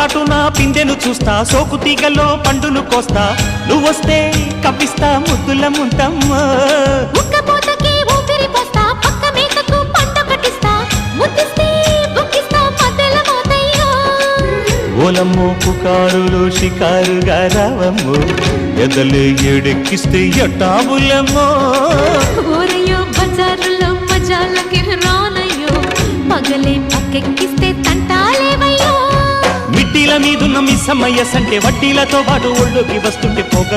చాటున పిందెను చూస్తా, సోకు తీగల్లో పండును కోస్తా, నువ్వొస్తే కప్పిస్తా ముద్దుల ముంతమ్మో. ఉక్కపోతకి ఊపిరి పోస్తా, పక్క మేకకు పంట కట్టిస్తా, ముద్దిస్తే బుక్కిస్తా మధ్యల మోతయ్యో. ఓలమ్మో పుకారులు షికారుగా రావమ్మో, ఎదలే ఏడెక్కిస్తే ఎట్టాబులమ్మో. ఊరయ్యో బజారులో మజాలకి రానయ్యో, పగలే పక్కెక్కిస్తే తంటాలేవయ్యో. మిట్టిల మీదున్న మిస్సమ్మయ్య సంటే వడ్డీలతో పాటు ఒళ్ళోకి వస్తుంటే పోగ